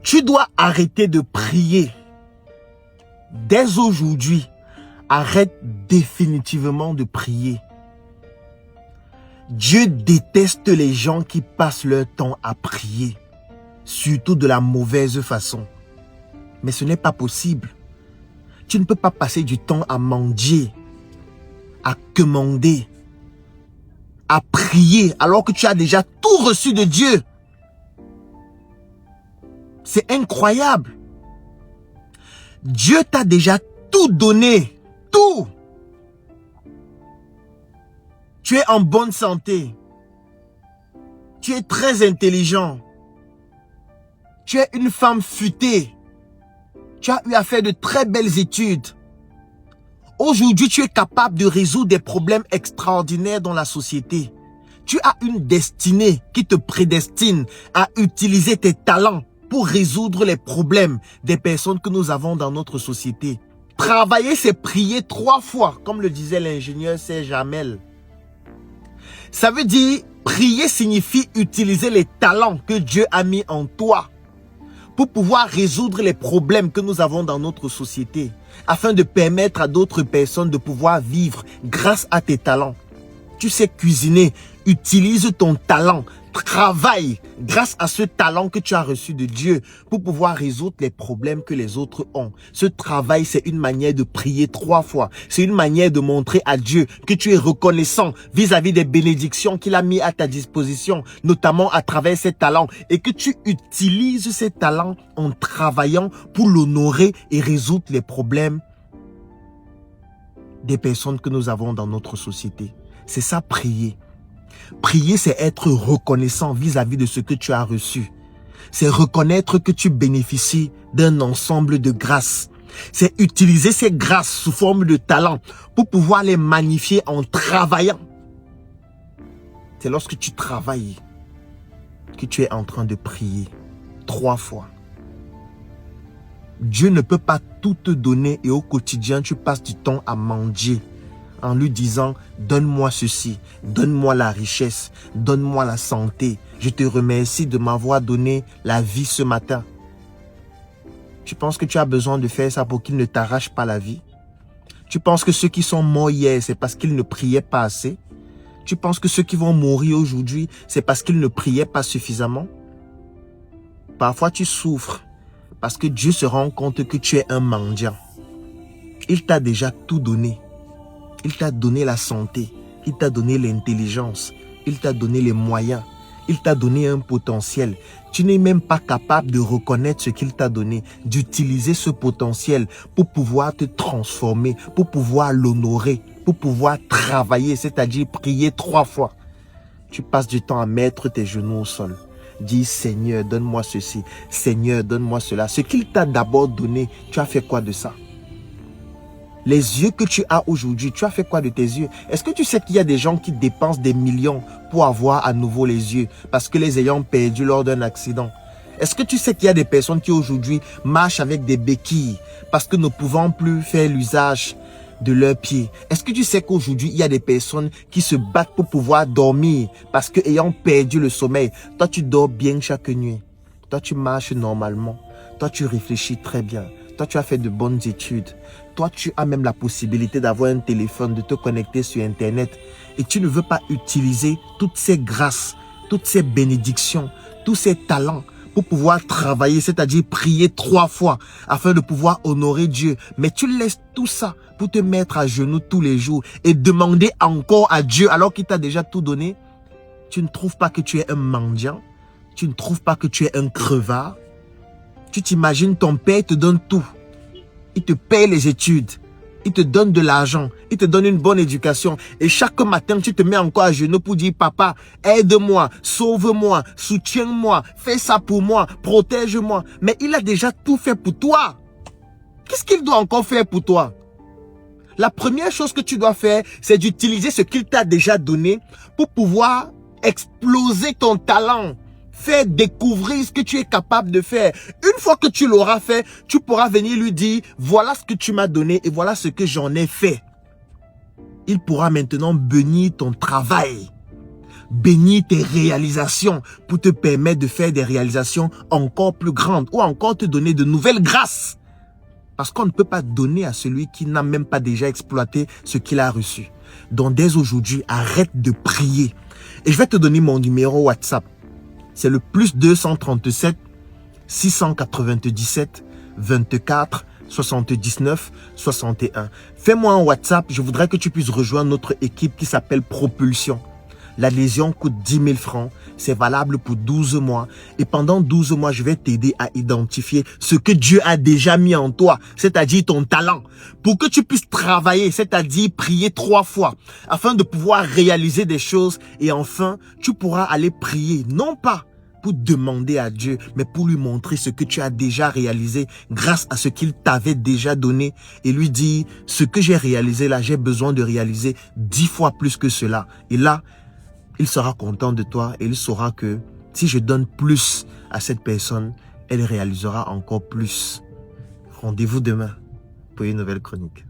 Tu dois arrêter de prier. Dès aujourd'hui, arrête définitivement de prier. Dieu déteste les gens qui passent leur temps à prier, surtout de la mauvaise façon. Mais ce n'est pas possible. Tu ne peux pas passer du temps à mendier, à quémander, à prier alors que tu as déjà tout reçu de Dieu. C'est incroyable. Dieu t'a déjà tout donné. Tout. Tu es en bonne santé. Tu es très intelligent. Tu es une femme futée. Tu as eu à faire de très belles études. Aujourd'hui, tu es capable de résoudre des problèmes extraordinaires dans la société. Tu as une destinée qui te prédestine à utiliser tes talents pour résoudre les problèmes des personnes que nous avons dans notre société. Travailler, c'est prier 3 fois, comme le disait l'ingénieur Serge Hamel. Ça veut dire, prier signifie utiliser les talents que Dieu a mis en toi pour pouvoir résoudre les problèmes que nous avons dans notre société, afin de permettre à d'autres personnes de pouvoir vivre grâce à tes talents. Tu sais cuisiner, utilise ton talent, travaille grâce à ce talent que tu as reçu de Dieu pour pouvoir résoudre les problèmes que les autres ont. Ce travail, c'est une manière de prier 3 fois. C'est une manière de montrer à Dieu que tu es reconnaissant vis-à-vis des bénédictions qu'il a mis à ta disposition, notamment à travers ces talents, et que tu utilises ces talents en travaillant pour l'honorer et résoudre les problèmes des personnes que nous avons dans notre société. C'est ça, prier. Prier, c'est être reconnaissant vis-à-vis de ce que tu as reçu. C'est reconnaître que tu bénéficies d'un ensemble de grâces. C'est utiliser ces grâces sous forme de talent pour pouvoir les magnifier en travaillant. C'est lorsque tu travailles que tu es en train de prier 3 fois. Dieu ne peut pas tout te donner et au quotidien, tu passes du temps à mendier en lui disant, donne-moi ceci, donne-moi la richesse, donne-moi la santé. Je te remercie de m'avoir donné la vie ce matin. Tu penses que tu as besoin de faire ça pour qu'il ne t'arrache pas la vie? Tu penses que ceux qui sont morts hier, c'est parce qu'ils ne priaient pas assez? Tu penses que ceux qui vont mourir aujourd'hui, c'est parce qu'ils ne priaient pas suffisamment? Parfois tu souffres parce que Dieu se rend compte que tu es un mendiant. Il t'a déjà tout donné. Il t'a donné la santé, il t'a donné l'intelligence, il t'a donné les moyens, il t'a donné un potentiel. Tu n'es même pas capable de reconnaître ce qu'il t'a donné, d'utiliser ce potentiel pour pouvoir te transformer, pour pouvoir l'honorer, pour pouvoir travailler, c'est-à-dire prier 3 fois. Tu passes du temps à mettre tes genoux au sol. Dis, Seigneur, donne-moi ceci, Seigneur, donne-moi cela. Ce qu'il t'a d'abord donné, tu as fait quoi de ça? Les yeux que tu as aujourd'hui, tu as fait quoi de tes yeux? Est-ce que tu sais qu'il y a des gens qui dépensent des millions pour avoir à nouveau les yeux parce que les ayant perdus lors d'un accident? Est-ce que tu sais qu'il y a des personnes qui aujourd'hui marchent avec des béquilles parce que ne pouvant plus faire l'usage de leurs pieds? Est-ce que tu sais qu'aujourd'hui, il y a des personnes qui se battent pour pouvoir dormir parce que ayant perdu le sommeil, toi tu dors bien chaque nuit. Toi tu marches normalement. Toi tu réfléchis très bien. Toi tu as fait de bonnes études. Toi, tu as même la possibilité d'avoir un téléphone, de te connecter sur Internet. Et tu ne veux pas utiliser toutes ces grâces, toutes ces bénédictions, tous ces talents pour pouvoir travailler, c'est-à-dire prier 3 fois afin de pouvoir honorer Dieu. Mais tu laisses tout ça pour te mettre à genoux tous les jours et demander encore à Dieu alors qu'il t'a déjà tout donné. Tu ne trouves pas que tu es un mendiant? Tu ne trouves pas que tu es un crevard? Tu t'imagines ton père te donne tout. Il te paye les études, il te donne de l'argent, il te donne une bonne éducation. Et chaque matin, tu te mets encore à genoux pour dire, papa, aide-moi, sauve-moi, soutiens-moi, fais ça pour moi, protège-moi. Mais il a déjà tout fait pour toi. Qu'est-ce qu'il doit encore faire pour toi? La première chose que tu dois faire, c'est d'utiliser ce qu'il t'a déjà donné pour pouvoir exploser ton talent. Faire découvrir ce que tu es capable de faire. Une fois que tu l'auras fait, tu pourras venir lui dire, voilà ce que tu m'as donné et voilà ce que j'en ai fait. Il pourra maintenant bénir ton travail. bénir tes réalisations pour te permettre de faire des réalisations encore plus grandes ou encore te donner de nouvelles grâces. Parce qu'on ne peut pas donner à celui qui n'a même pas déjà exploité ce qu'il a reçu. Donc dès aujourd'hui, arrête de prier. Et je vais te donner mon numéro WhatsApp. C'est le plus 237 697 24 79 61. Fais-moi un WhatsApp, je voudrais que tu puisses rejoindre notre équipe qui s'appelle Propulsion. L'adhésion coûte 10 000 francs, c'est valable pour 12 mois. Et pendant 12 mois, je vais t'aider à identifier ce que Dieu a déjà mis en toi, c'est-à-dire ton talent, pour que tu puisses travailler, c'est-à-dire prier 3 fois, afin de pouvoir réaliser des choses. Et enfin, tu pourras aller prier, non pas pour demander à Dieu, mais pour lui montrer ce que tu as déjà réalisé grâce à ce qu'il t'avait déjà donné et lui dire, ce que j'ai réalisé là, j'ai besoin de réaliser 10 fois plus que cela. Et là, il sera content de toi et il saura que si je donne plus à cette personne, elle réalisera encore plus. Rendez-vous demain pour une nouvelle chronique.